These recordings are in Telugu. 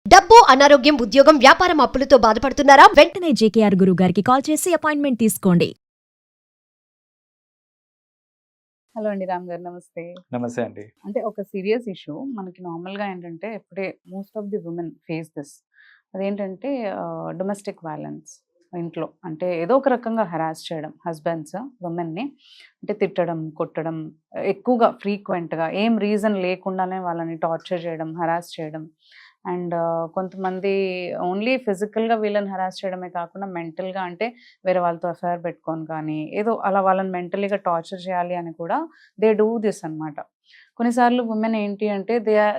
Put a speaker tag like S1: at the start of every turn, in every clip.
S1: డబ్బు, అనారోగ్యం, ఉద్యోగం, వ్యాపారం అప్పులతో బాధపడుతున్నారా?
S2: వెంటనే జేకేఆర్ గురువు గారికి కాల్ చేసి అపాయింట్మెంట్ తీసుకోండి.
S3: హలో అండి, రామ్ గారు నమస్తే.
S4: నమస్తే అండి.
S3: అంటే ఒక సీరియస్ ఇష్యూ మనకి నార్మల్గా ఏంటంటే ఎప్పుడే most of the women face this. అదేంటంటే డొమెస్టిక్ వైలెన్స్ ఇంట్లో. అంటే ఏదో ఒక రకంగా హెరాస్ చేయడం హస్బెండ్స్ ఉమెన్ని, అంటే తిట్టడం, కొట్టడం, ఎక్కువగా ఫ్రీక్వెంట్గా ఏం రీజన్ లేకుండానే వాళ్ళని టార్చర్ చేయడం, హెరాస్ చేయడం. అండ్ కొంతమంది ఓన్లీ ఫిజికల్గా వీళ్ళని హెరాస్ చేయడమే కాకుండా మెంటల్గా, అంటే వేరే వాళ్ళతో అఫైర్ పెట్టుకొని కానీ ఏదో అలా వాళ్ళని మెంటలీగా టార్చర్ చేయాలి అని కూడా దే డూ దిస్ అనమాట. కొన్నిసార్లు ఉమెన్ ఏంటి అంటే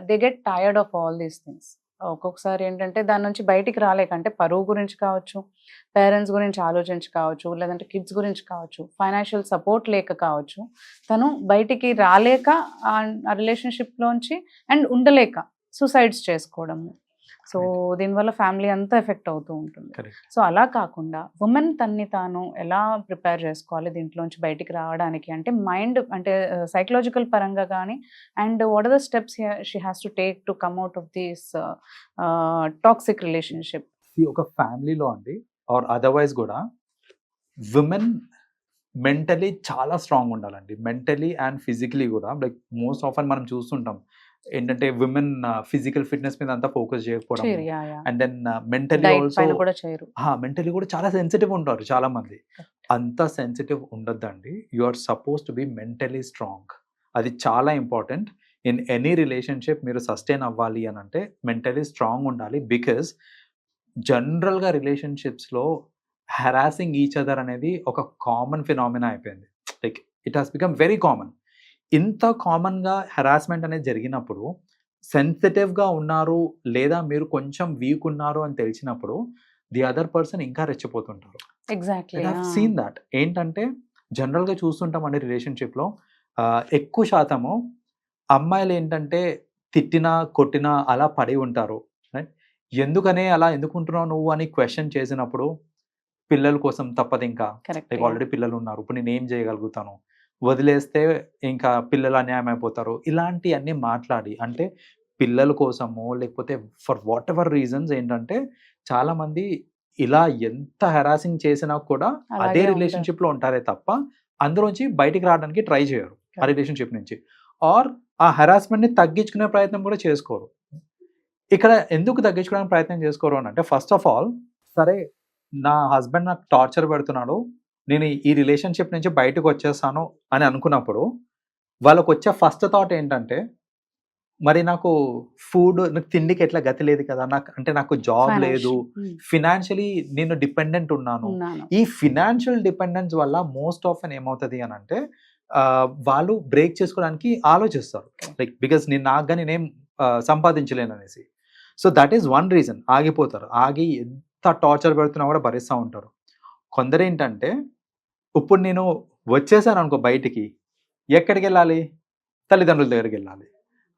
S3: they get tired of all these things. ఒక్కొక్కసారి ఏంటంటే దాని నుంచి బయటికి రాలేక, అంటే పరువు గురించి కావచ్చు, పేరెంట్స్ గురించి ఆలోచించి కావచ్చు, లేదంటే కిడ్స్ గురించి కావచ్చు, ఫైనాన్షియల్ సపోర్ట్ లేక కావచ్చు, తను బయటికి రాలేక ఆ రిలేషన్షిప్లోంచి అండ్ ఉండలేక సూసైడ్స్ చేసుకోవడము. సో దీనివల్ల ఫ్యామిలీ అంతా ఎఫెక్ట్ అవుతూ ఉంటుంది.
S4: Correct.
S3: సో అలా కాకుండా ఉమెన్ తన్ని తాను ఎలా ప్రిపేర్ చేసుకోవాలి దీంట్లోంచి బయటికి రావడానికి, అంటే మైండ్, అంటే సైకలాజికల్ పరంగా కానీ, and what are the steps she has to take to come out of this toxic relationship.
S4: ఒక ఫ్యామిలీలో అండి ఆర్ అదర్వైజ్ కూడా విమెన్ మెంటలీ చాలా స్ట్రాంగ్ ఉండాలండి. మెంటలీ అండ్ ఫిజికలీ కూడా. లైక్ మోస్ట్ ఆఫన్ మనం చూస్తుంటాం ఏంటంటే విమెన్ ఫిజికల్ ఫిట్నెస్ మీద అంతా ఫోకస్ చేయకపోవడం, అండ్ దెన్ మెంటలీ ఆల్సో
S3: కూడా చేయరు.
S4: మెంటలీ కూడా చాలా సెన్సిటివ్ ఉంటారు చాలా మంది. అంత సెన్సిటివ్ ఉండొద్దండి. You are supposed to be mentally strong. అది చాలా ఇంపార్టెంట్. ఇన్ ఎనీ రిలేషన్షిప్ మీరు సస్టైన్ అవ్వాలి అని అంటే మెంటలీ స్ట్రాంగ్ ఉండాలి. బికాస్ జనరల్గా రిలేషన్షిప్స్లో హెరాసింగ్ ఈచ్ అదర్ అనేది ఒక కామన్ ఫినామినా అయిపోయింది. Like it has become very common. ఇంత కామన్గా హెరాస్మెంట్ అనేది జరిగినప్పుడు, సెన్సిటివ్గా ఉన్నారు లేదా మీరు కొంచెం వీక్ ఉన్నారు అని తెలిసినప్పుడు ది అదర్ పర్సన్ ఇంకా రెచ్చిపోతుంటారు.
S3: Exactly
S4: seen that. ఏంటంటే జనరల్గా చూస్తుంటామండి రిలేషన్షిప్లో ఎక్కువ శాతము అమ్మాయిలు ఏంటంటే తిట్టినా కొట్టినా అలా పడి ఉంటారు. రైట్? ఎందుకనే అలా ఎందుకుంటున్నావు నువ్వు అని క్వశ్చన్ చేసినప్పుడు పిల్లల కోసం తప్పదు, ఇంకా లైక్ ఆల్రెడీ పిల్లలు ఉన్నారు, ఇప్పుడు నేను ఏం చేయగలుగుతాను, వదిలేస్తే ఇంకా పిల్లలు అన్యాయం అయిపోతారు, ఇలాంటివన్నీ మాట్లాడి, అంటే పిల్లల కోసము లేకపోతే ఫర్ వాట్ ఎవర్ రీజన్స్ ఏంటంటే చాలామంది ఇలా ఎంత హెరాసింగ్ చేసినా కూడా అదే రిలేషన్షిప్లో ఉంటారే తప్ప అందులోంచి బయటికి రావడానికి ట్రై చేయరు ఆ రిలేషన్షిప్ నుంచి. ఆర్ ఆ హెరాస్మెంట్ని తగ్గించుకునే ప్రయత్నం కూడా చేసుకోరు. ఇక్కడ ఎందుకు తగ్గించుకోవడానికి ప్రయత్నం చేసుకోరు అని అంటే, ఫస్ట్ ఆఫ్ ఆల్, సరే నా హస్బెండ్ నాకు టార్చర్ పెడుతున్నాడు, నేను ఈ రిలేషన్షిప్ నుంచి బయటకు వచ్చేస్తాను అని అనుకున్నప్పుడు వాళ్ళకు వచ్చే ఫస్ట్ థాట్ ఏంటంటే, మరి నాకు నాకు తిండికి ఎట్లా గతి లేదు కదా, నాకు జాబ్ లేదు, ఫినాన్షియలీ నేను డిపెండెంట్ ఉన్నాను. ఈ ఫినాన్షియల్ డిపెండెన్స్ వల్ల మోస్ట్ ఆఫెన్ ఏమవుతుంది అని అంటే వాళ్ళు బ్రేక్ చేసుకోవడానికి ఆలోచిస్తారు. లైక్ బికాస్ నాకు కానీ నేనేం సంపాదించలేను అనేసి. So that is one reason. ఆగిపోతారు. ఆగి ఎంత టార్చర్ పెడుతున్నా కూడా భరిస్తూ ఉంటారు. కొందరు ఏంటంటే, ఇప్పుడు నేను వచ్చేసాను అనుకో బయటికి, ఎక్కడికి వెళ్ళాలి? తల్లిదండ్రుల దగ్గరికి వెళ్ళాలి.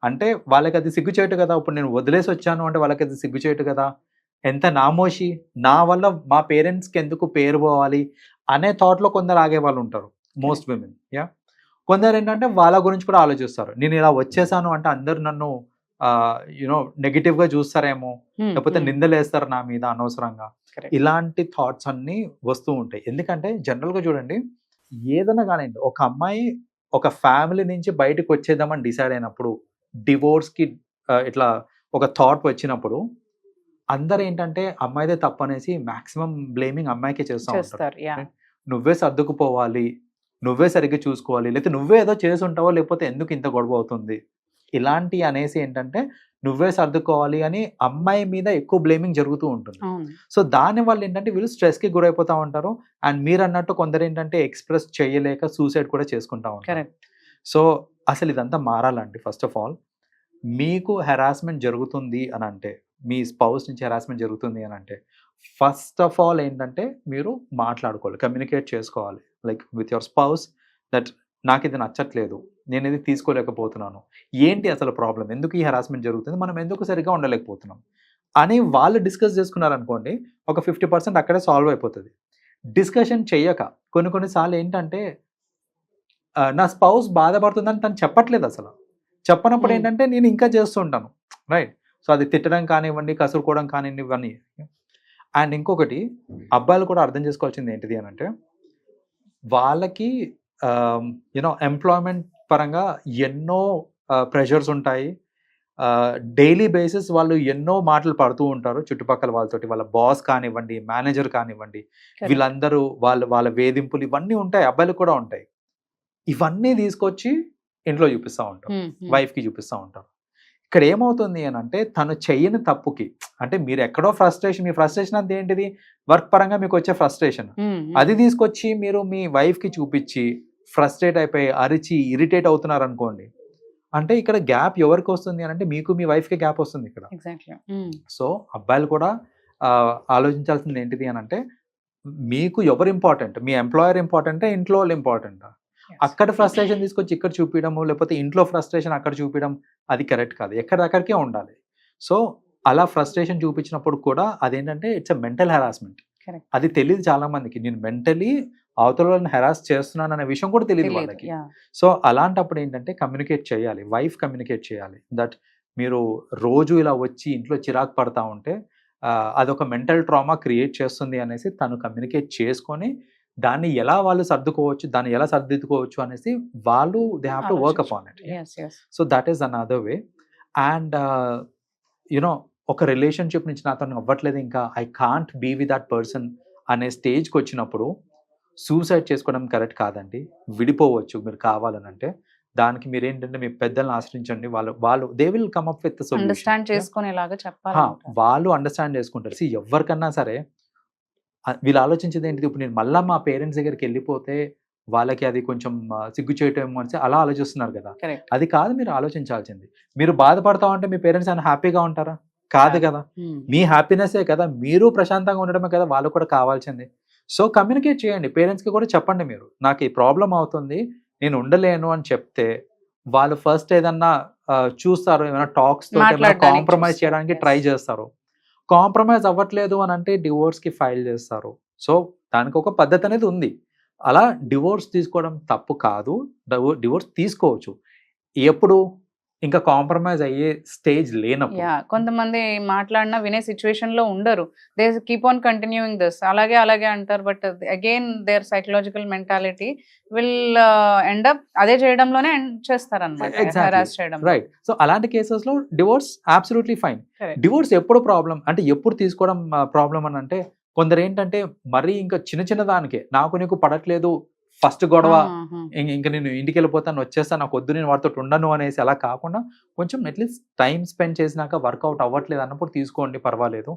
S4: అంటే వాళ్ళకి అది సిగ్గుచేటు కదా. ఇప్పుడు నేను వదిలేసి వచ్చాను అంటే వాళ్ళకి అది సిగ్గుచేటు కదా. ఎంత నామోషి, నా వల్ల మా పేరెంట్స్కి ఎందుకు పేరు పోవాలి అనే థాట్లో కొందరు ఆగే వాళ్ళు ఉంటారు. Most women. యా. కొందరు ఏంటంటే వాళ్ళ గురించి కూడా ఆలోచిస్తారు. నేను ఇలా వచ్చేసాను అంటే అందరు నన్ను నెగిటివ్గా చూస్తారేమో, లేకపోతే నిందలేస్తారు నా మీద అనవసరంగా. ఇలాంటి థాట్స్ అన్నీ వస్తూ ఉంటాయి. ఎందుకంటే జనరల్గా చూడండి, ఏదైనా కానివ్వండి, ఒక అమ్మాయి ఒక ఫ్యామిలీ నుంచి బయటకు వచ్చేద్దామని డిసైడ్ అయినప్పుడు, డివోర్స్కి ఇట్లా ఒక థాట్ వచ్చినప్పుడు అందరు ఏంటంటే అమ్మాయిదే తప్పు అనేసి మ్యాక్సిమం బ్లేమింగ్ అమ్మాయికే చేస్తూ ఉంటారు. నువ్వే సర్దుకుపోవాలి, నువ్వే సరిగ్గా చూసుకోవాలి, లేకపోతే నువ్వే ఏదో చేసి ఉంటావో, లేకపోతే ఎందుకు ఇంత గొడవ అవుతుంది, ఇలాంటి అనేసి ఏంటంటే నువ్వే సర్దుకోవాలి అని అమ్మాయి మీద ఎక్కువ బ్లేమింగ్ జరుగుతూ ఉంటుంది. సో దానివల్ల ఏంటంటే వీళ్ళు స్ట్రెస్కి గురైపోతూ ఉంటారు. అండ్ మీరు అన్నట్టు కొందరు ఏంటంటే ఎక్స్ప్రెస్ చేయలేక సూసైడ్ కూడా చేసుకుంటా ఉంటారు. సో అసలు ఇదంతా మారాలండి. ఫస్ట్ ఆఫ్ ఆల్, మీకు హెరాస్మెంట్ జరుగుతుంది అని అంటే, మీ స్పౌస్ నుంచి హెరాస్మెంట్ జరుగుతుంది అని అంటే, ఫస్ట్ ఆఫ్ ఆల్ ఏంటంటే మీరు మాట్లాడుకోవాలి, కమ్యూనికేట్ చేసుకోవాలి. Like with your spouse, that నాకు ఇది నచ్చట్లేదు, నేను ఇది తీసుకోలేకపోతున్నాను, ఏంటి అసలు ప్రాబ్లం, ఎందుకు ఈ హెరాస్మెంట్ జరుగుతుంది, మనం ఎందుకు సరిగ్గా ఉండలేకపోతున్నాం అని వాళ్ళు డిస్కస్ చేసుకున్నారనుకోండి, ఒక 50% అక్కడే సాల్వ్ అయిపోతుంది. డిస్కషన్ చెయ్యక కొన్నిసార్లు ఏంటంటే నా స్పౌస్ బాధపడుతుందని తను చెప్పట్లేదు అసలు. చెప్పనప్పుడు ఏంటంటే నేను ఇంకా చేస్తుంటాను. రైట్? సో అది తిట్టడం కానివ్వండి, కసురుకోవడం కానివ్వండి ఇవన్నీ. అండ్ ఇంకొకటి అబ్బాయిలు కూడా అర్థం చేసుకోవాల్సింది ఏంటిది అని అంటే, వాళ్ళకి ఎంప్లాయ్మెంట్ పరంగా ఎన్నో ప్రెషర్స్ ఉంటాయి. డైలీ బేసిస్ వాళ్ళు ఎన్నో మాటలు పడుతూ ఉంటారు చుట్టుపక్కల వాళ్ళతోటి, వాళ్ళ బాస్ కానివ్వండి, మేనేజర్ కానివ్వండి, వీళ్ళందరూ వాళ్ళ వేధింపులు ఇవన్నీ ఉంటాయి, అబ్బాయిలు కూడా ఉంటాయి. ఇవన్నీ తీసుకొచ్చి ఇంట్లో చూపిస్తూ ఉంటారు, వైఫ్కి చూపిస్తూ ఉంటారు. ఇక్కడ ఏమవుతుంది అని అంటే, తను చెయ్యని తప్పుకి, అంటే మీరు ఎక్కడో ఫ్రస్ట్రేషన్, మీ ఫ్రస్ట్రేషన్ అంతా ఏంటిది, వర్క్ పరంగా మీకు వచ్చే ఫ్రస్ట్రేషన్, అది తీసుకొచ్చి మీరు మీ వైఫ్కి చూపించి ఫ్రస్ట్రేట్ అయిపోయి అరిచి ఇరిటేట్ అవుతున్నారు అనుకోండి, అంటే ఇక్కడ గ్యాప్ ఎవరికి వస్తుంది అని అంటే, మీకు మీ వైఫ్కి గ్యాప్ వస్తుంది ఇక్కడ. సో అబ్బాయిలు కూడా ఆలోచించాల్సింది ఏంటిది అని అంటే, మీకు ఎవరు ఇంపార్టెంట్, మీ ఎంప్లాయర్ ఇంపార్టెంటా, ఇంట్లో వాళ్ళు ఇంపార్టెంటా? అక్కడ ఫ్రస్ట్రేషన్ తీసుకొచ్చి ఇక్కడ చూపించడము, లేకపోతే ఇంట్లో ఫ్రస్ట్రేషన్ అక్కడ చూపించడం, అది కరెక్ట్ కాదు. ఎక్కడికక్కడికే ఉండాలి. సో అలా ఫ్రస్ట్రేషన్ చూపించినప్పుడు కూడా అదేంటంటే ఇట్స్ ఎ మెంటల్ హెరాస్మెంట్. అది తెలియదు చాలా మందికి, నేను మెంటలీ అవతల వాళ్ళని హెరాస్ చేస్తున్నాను అనే విషయం కూడా తెలియదు వాళ్ళకి. సో అలాంటప్పుడు ఏంటంటే కమ్యూనికేట్ చేయాలి, వైఫ్ కమ్యూనికేట్ చేయాలి దట్ మీరు రోజు ఇలా వచ్చి ఇంట్లో చిరాకు పడతా ఉంటే అదొక మెంటల్ ట్రామా క్రియేట్ చేస్తుంది అనేసి తను కమ్యూనికేట్ చేసుకొని దాన్ని ఎలా వాళ్ళు సర్దుకోవచ్చు, దాన్ని ఎలా సర్దిద్దుకోవచ్చు అనేసి వాళ్ళు they have to work upon it. So that is another way. And ఒక రిలేషన్షిప్ నుంచి నాతో అవ్వట్లేదు, ఇంకా I can't be with that person అనే స్టేజ్కి వచ్చినప్పుడు సూసైడ్ చేసుకోవడం కరెక్ట్ కాదండి. విడిపోవచ్చు మీరు కావాలని అంటే, దానికి మీరు ఏంటంటే మీ పెద్దలను ఆశ్రయించండి, వాళ్ళు they will come up with
S3: understand చేసుకునేలాగా చెప్పాలి.
S4: వాళ్ళు అండర్స్టాండ్ చేసుకుంటారు. ఎవరికన్నా సరే వీళ్ళు ఆలోచించేది ఏంటిది, ఇప్పుడు నేను మళ్ళీ మా పేరెంట్స్ దగ్గరికి వెళ్ళిపోతే వాళ్ళకి అది కొంచెం సిగ్గు చేయటం అని అలా ఆలోచిస్తున్నారు కదా. అది కాదు మీరు ఆలోచించాల్సింది. మీరు బాధపడతా ఉంటే మీ పేరెంట్స్ ఆయన హ్యాపీగా ఉంటారా? కాదు కదా. మీ హ్యాపీనెస్సే కదా, మీరు ప్రశాంతంగా ఉండడమే కదా వాళ్ళు కూడా కావాల్సింది. సో కమ్యూనికేట్ చేయండి, పేరెంట్స్కి కూడా చెప్పండి, మీరు నాకు ఈ ప్రాబ్లం అవుతుంది, నేను ఉండలేను అని చెప్తే వాళ్ళు ఫస్ట్ ఏదన్నా చూస్తారు, ఏమైనా టాక్స్ కాంప్రమైజ్ చేయడానికి ట్రై చేస్తారు. కాంప్రమైజ్ అవ్వట్లేదు అని అంటే డివోర్స్కి ఫైల్ చేస్తారు. సో దానికి ఒక పద్ధతి అనేది ఉంది. అలా డివోర్స్ తీసుకోవడం తప్పు కాదు, డివోర్స్ తీసుకోవచ్చు ఎప్పుడు ఇంకా కాంప్రమైజ్ అయ్యే స్టేజ్ లేనప్పుడు.
S3: కొంతమంది మాట్లాడినా వినే సిచ్యువేషన్ లో ఉండరు, they keep on continuing this, అలాగే అంటారు. But again their psychological mentality will end up అదే చేయడంలోనే ఎండ్ చేస్తారు అన్నమాట.
S4: రైట్. సో అలాంటి కేసెస్ లో డివోర్స్ అబ్సల్యూట్లీ ఫైన్. డివోర్స్ ఎప్పుడు ప్రాబ్లం అంటే, ఎప్పుడు తీసుకోవడం ప్రాబ్లం అని అంటే, కొందరు ఏంటంటే మరీ ఇంకా చిన్న దానికే నాకు నీకు పడట్లేదు, ఫస్ట్ గొడవ, ఇంకా నేను ఇంటికి వెళ్ళిపోతాను, వచ్చేస్తాను, నాకు వద్దు, నేను వాటితో ఉండను అనేసి అలా కాకుండా కొంచెం అట్లీస్ట్ టైం స్పెండ్ చేసినాక వర్కౌట్ అవ్వట్లేదు అన్నప్పుడు తీసుకోండి, పర్వాలేదు.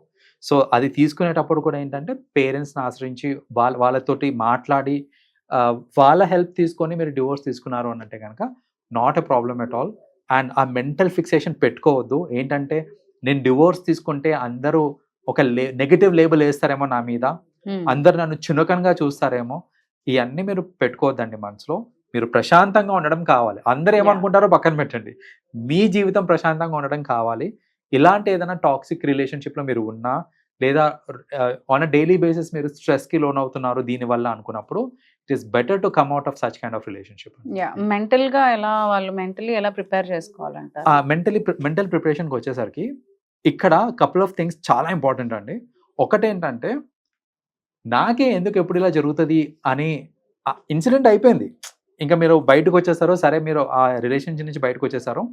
S4: సో అది తీసుకునేటప్పుడు కూడా ఏంటంటే పేరెంట్స్ని ఆశ్రయించి వాళ్ళతోటి మాట్లాడి వాళ్ళ హెల్ప్ తీసుకొని మీరు డివోర్స్ తీసుకున్నారు అని అంటే కనుక not a problem at all. And ఆ మెంటల్ ఫిక్సేషన్ పెట్టుకోవద్దు. ఏంటంటే నేను డివోర్స్ తీసుకుంటే అందరూ ఒక నెగటివ్ లేబుల్ వేస్తారేమో నా మీద, అందరు నన్ను చునకంగా చూస్తారేమో, ఇవన్నీ మీరు పెట్టుకోవద్దండి మనసులో. మీరు ప్రశాంతంగా ఉండడం కావాలి. అందరూ ఏమనుకుంటారో పక్కన పెట్టండి, మీ జీవితం ప్రశాంతంగా ఉండడం కావాలి. ఇలాంటి ఏదైనా టాక్సిక్ రిలేషన్షిప్లో మీరు ఉన్నా, లేదా ఆన్ అ డైలీ బేసిస్ మీరు స్ట్రెస్కి లోన్ అవుతున్నారు దీనివల్ల అనుకున్నప్పుడు, it is better to come out of such kind of relationship.
S3: మెంటల్గా వాళ్ళు మెంటలీ ఎలా ప్రిపేర్ చేసుకోవాలంట?
S4: మెంటల్ ప్రిపరేషన్కి వచ్చేసరికి ఇక్కడ కపుల్ ఆఫ్ థింగ్స్ చాలా ఇంపార్టెంట్ అండి. ఒకటేంటంటే, నాకే ఎందుకు ఎప్పుడు ఇలా జరుగుతుంది అని ఇన్సిడెంట్ అయిపోయింది, ఇంకా మీరు బయటకు వచ్చేసారో, సరే మీరు ఆ రిలేషన్షిప్ నుంచి బయటకు వచ్చేసారో,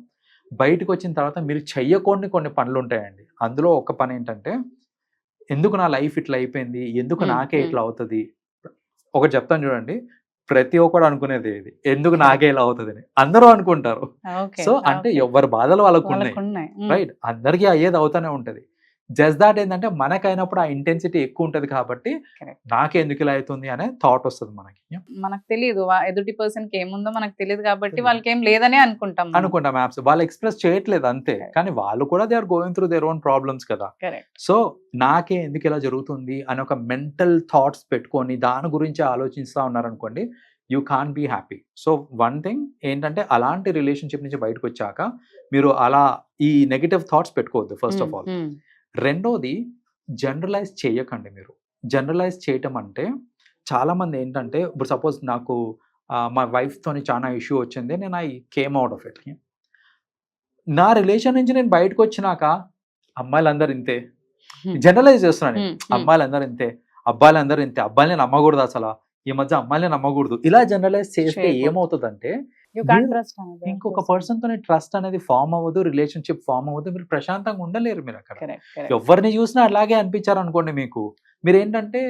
S4: బయటకు వచ్చిన తర్వాత మీరు చెయ్యకూడని కొన్ని పనులు ఉంటాయండి. అందులో ఒక పని ఏంటంటే, ఎందుకు నా లైఫ్ ఇట్లా అయిపోయింది, ఎందుకు నాకే ఇట్లా అవుతుంది. ఒకటి చెప్తాను చూడండి, ప్రతి ఒక్కడు అనుకునేది ఇది, ఎందుకు నాకే ఇలా అవుతుంది అని అందరూ అనుకుంటారు. సో అంటే ఎవరి బాధలు వాళ్ళకు ఉన్నాయి, రైట్, అందరికీ అయ్యేది అవుతానే ఉంటది. జస్ట్ దాట్ ఏంటంటే మనకైనప్పుడు ఆ ఇంటెన్సిటీ ఎక్కువ ఉంటది కాబట్టి నాకే ఎందుకు ఇలా అవుతుంది అనే థాట్ వస్తుంది
S3: మనకు తెలియదు, ఎదుటి పర్సన్ కి ఏముందో మనకు తెలియదు కాబట్టి వాళ్ళకి ఏం లేదనే అనుకుంటాం.
S4: యాప్స్ వాళ్ళు ఎక్స్ప్రెస్ చేయట్లేదు అంతే, కానీ వాళ్ళు కూడా they are going through their own problems కదా. సో నాకే ఎందుకు ఇలా జరుగుతుంది అని ఒక మెంటల్ థాట్స్ పెట్టుకొని దాని గురించి ఆలోచిస్తూ ఉన్నారనుకోండి, you can be happy. So one thing ఏంటంటే, అలాంటి రిలేషన్షిప్ నుంచి బయటకు వచ్చాక మీరు అలా ఈ నెగటివ్ థాట్స్ పెట్టుకోవద్దు ఫస్ట్ ఆఫ్ ఆల్. రెండోది, జనరలైజ్ చేయకండి. మీరు జనరలైజ్ చేయటం అంటే, చాలామంది ఏంటంటే, ఇప్పుడు సపోజ్ నాకు మా వైఫ్తోని చాలా ఇష్యూ వచ్చింది, నేను I came out of it. నా రిలేషన్ నుంచి నేను బయటకు వచ్చినాక అమ్మాయిలందరూ ఇంతే, జనరలైజ్ చేస్తున్నాను నేను.
S3: Hmm, hmm.
S4: అమ్మాయిలందరూ ఇంతే, అబ్బాయిలందరూ ఇంతే, అబ్బాయిని నమ్మకూడదు అసలు, ఈ మధ్య అమ్మాయిని నమ్మకూడదు, ఇలా జనరలైజ్ చేస్తే
S3: చేయకూడదు.
S4: ఏమవుతుందంటే
S3: You can't
S4: మీరు
S3: trust another
S4: ఇంకొక
S3: person.
S4: పర్సన్ తోనే ట్రస్ట్ అనేది ఫామ్ అవ్వదు, రిలేషన్షిప్ ఫామ్ అవ్వదు, మీరు ప్రశాంతంగా ఉండలేరు మీరు అక్కడ.
S3: Correct, correct.
S4: ఎవరిని చూసినా అలాగే అనిపించారు అనుకోండి మీకు, మీరు ఏంటంటే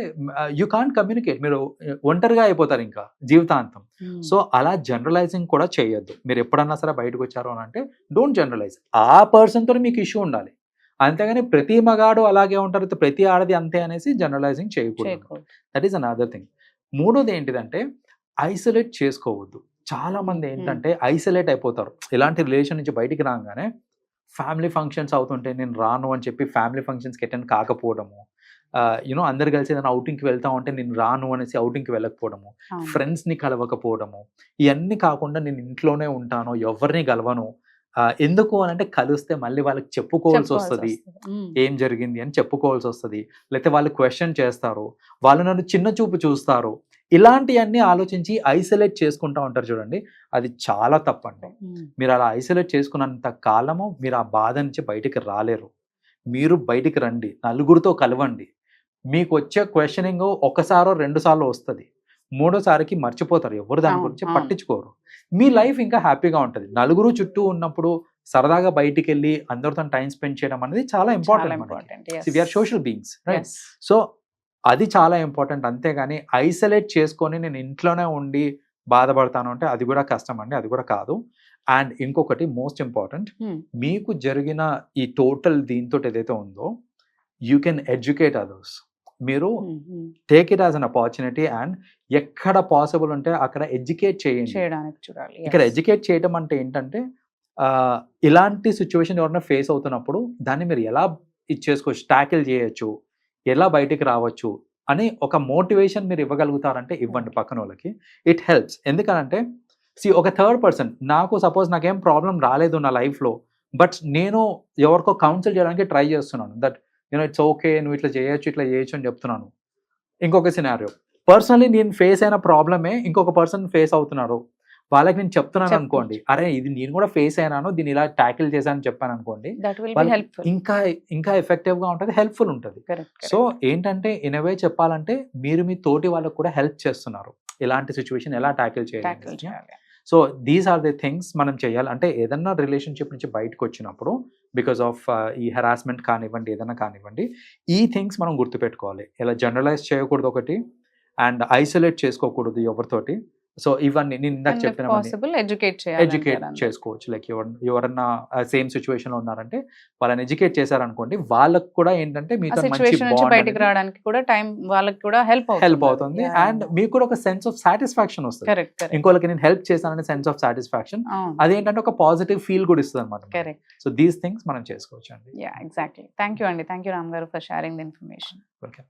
S4: యూ కాంట్ కమ్యూనికేట్, మీరు ఒంటరిగా అయిపోతారు ఇంకా జీవితాంతం.
S3: Hmm.
S4: సో అలా జనరలైజింగ్ కూడా చేయొద్దు. మీరు ఎప్పుడన్నా సరే బయటకు వచ్చారు అని అంటే డోంట్ జనరలైజ్. ఆ పర్సన్ తోనే మీకు ఇష్యూ ఉండాలి, అంతేగాని ప్రతి మగాడు అలాగే ఉంటారు, ప్రతి ఆడది అంతే అనేసి జనరలైజింగ్ చేయకూడదు.
S3: చేయకూడదు.
S4: That is another thing. మూడోది ఏంటిదంటే ఐసోలేట్ చేసుకోవద్దు. చాలా మంది ఏంటంటే ఐసోలేట్ అయిపోతారు ఇలాంటి రిలేషన్ నుంచి బయటికి రాగానే. ఫ్యామిలీ ఫంక్షన్స్ అవుతుంటే నేను రాను అని చెప్పి ఫ్యామిలీ ఫంక్షన్స్కి అటెండ్ కాకపోవడము, యూనో అందరు కలిసి ఏదైనా అవుటింగ్కి వెళ్తా ఉంటే నేను రాను అనేసి అవుటింగ్కి వెళ్ళకపోవడము,
S3: అవును.
S4: ఫ్రెండ్స్ని కలవకపోవడము, ఇవన్నీ కాకుండా నేను ఇంట్లోనే ఉంటాను, ఎవరిని కలవను. ఎందుకు అని అంటే కలిస్తే మళ్ళీ వాళ్ళకి చెప్పుకోవాల్సి వస్తుంది,
S3: Hmm.
S4: ఏం జరిగింది అని చెప్పుకోవాల్సి వస్తుంది, లేకపోతే వాళ్ళు క్వశ్చన్ చేస్తారు, వాళ్ళు నన్ను చిన్న చూపు చూస్తారు. ఇలాంటివన్నీ ఆలోచించి ఐసోలేట్ చేసుకుంటా ఉంటారు చూడండి, అది చాలా తప్పండి.
S3: Hmm.
S4: మీరు అలా ఐసోలేట్ చేసుకున్నంత కాలము మీరు ఆ బాధ నుంచి బయటికి రాలేరు. మీరు బయటికి రండి, నలుగురితో కలవండి. మీకు వచ్చే క్వశ్చనింగ్ ఒకసారో 2 సార్లు వస్తుంది, మూడోసారికి మర్చిపోతారు, ఎవరు దాని
S3: అవును,
S4: గురించి
S3: అవును.
S4: పట్టించుకోరు. మీ లైఫ్ ఇంకా హ్యాపీగా ఉంటుంది. నలుగురు చుట్టూ ఉన్నప్పుడు సరదాగా బయటికి వెళ్ళి అందరితో టైం స్పెండ్ చేయడం అనేది చాలా
S3: చాలా
S4: important.
S3: important. Yes.
S4: We are social beings, right?
S3: Yes.
S4: So అది చాలా ఇంపార్టెంట్. అంతేగాని ఐసోలేట్ చేసుకొని నేను ఇంట్లోనే ఉండి బాధపడతాను అంటే అది కూడా కష్టం అండి, అది కూడా కాదు. అండ్ ఇంకొకటి మోస్ట్ ఇంపార్టెంట్,
S3: Hmm.
S4: మీకు జరిగిన ఈ టోటల్ దీంతో ఏదైతే ఉందో యూ కెన్ ఎడ్యుకేట్ అదర్స్. మీరు
S3: Hmm, hmm.
S4: Take it as an opportunity and ఎక్కడ పాసిబుల్ ఉంటే అక్కడ ఎడ్యుకేట్ చేయండి.
S3: చేయడానికి చూడాలి.
S4: ఇక్కడ
S3: Yes.
S4: ఎడ్యుకేట్ చేయడం అంటే ఏంటంటే ఇలాంటి సిచ్యువేషన్ ఎవరైనా ఫేస్ అవుతున్నప్పుడు దాన్ని మీరు ఎలా ఇచ్చేసుకోవచ్చు, ట్యాకిల్ చేయొచ్చు, ఎలా బయటికి రావచ్చు అని ఒక మోటివేషన్ మీరు ఇవ్వగలుగుతారంటే ఇవ్వండి పక్కన వాళ్ళకి. It helps. ఎందుకనంటే ఒక థర్డ్ పర్సన్, నాకు సపోజ్ నాకేం ప్రాబ్లం రాలేదు నా లైఫ్లో, బట్ నేను ఎవరికో కౌన్సిల్ చేయడానికి ట్రై చేస్తున్నాను, దట్ యూనో ఇట్స్ ఓకే, నువ్వు ఇట్లా చేయొచ్చు అని చెప్తున్నాను. ఇంకొక సినారియో, పర్సనలీ నేను ఫేస్ అయిన ప్రాబ్లమే ఇంకొక పర్సన్ ఫేస్ అవుతున్నారు, వాళ్ళకి నేను చెప్తున్నాను
S3: చెప్పొచ్చు.
S4: అనుకోండి, అరే ఇది నేను కూడా ఫేస్ అయినాను, దీన్ని ఇలా ట్యాకిల్ చేశాను చెప్పాను అనుకోండి,
S3: That will be
S4: వాళ్ళకి
S3: helpful.
S4: ఇంకా ఎఫెక్టివ్ గా ఉంటుంది, హెల్ప్ఫుల్ ఉంటుంది.
S3: Correct,
S4: so
S3: correct.
S4: ఏంటంటే ఇన్ వే చెప్పాలంటే మీరు మీ తోటి వాళ్ళకు కూడా హెల్ప్ చేస్తున్నారు, ఇలాంటి సిచ్యువేషన్ ఎలా ట్యాకిల్
S3: Tackle
S4: చేయాలి.
S3: చేయాలి.
S4: So these are the things మనం చేయాలి. అంటే ఏదన్నా రిలేషన్షిప్ నుంచి బయటకు వచ్చినప్పుడు బికాస్ ఆఫ్ ఈ హెరాస్మెంట్ కానివ్వండి, ఏదైనా కానివ్వండి, ఈ థింగ్స్ మనం గుర్తుపెట్టుకోవాలి. ఇలా జనరలైజ్ చేయకూడదు ఒకటి, అండ్ ఐసోలేట్ చేసుకోకూడదు ఎవరితోటి. సో ఇవన్నీ నేను ఇందాక
S3: And if
S4: చెప్పిన
S3: possible, educate చేయాలి
S4: ఎడ్యుకేట్
S3: అంటారు.
S4: చేసుకోవచ్చు. లైక్ ఎవరన్నా సేమ్ సిచ్యువేషన్ లో ఉన్నారంటే వాళ్ళని ఎడ్యుకేట్ చేశారనుకోండి, వాళ్ళకు కూడా ఏంటంటే
S3: ఆ
S4: మీతో మంచి
S3: సిచ్యువేషన్ నుంచి బయటికి రావడానికి కూడా టైం వాళ్ళకి కూడా హెల్ప్
S4: అవుతుంది, అండ్ మీకు కూడా ఒక సెన్స్ ఆఫ్ సాటిస్ఫాక్షన్ వస్తుంది.
S3: Correct, correct.
S4: ఇంకోళ్ళకి నేను హెల్ప్ చేశాననే సెన్స్ ఆఫ్ సాటిస్ఫాక్షన్,
S3: అవును.
S4: అదేంటంటే ఒక పాజిటివ్ ఫీల్ కూడా ఇస్తుంది అనమాట.
S3: కరెక్ట్.
S4: సో దీస్ థింగ్స్ మనం చేసుకోవచ్చు అండి.
S3: Yeah, exactly. థ్యాంక్ యూ అండి. థ్యాంక్ యూ రామ్ గారు for sharing the information.
S4: Okay.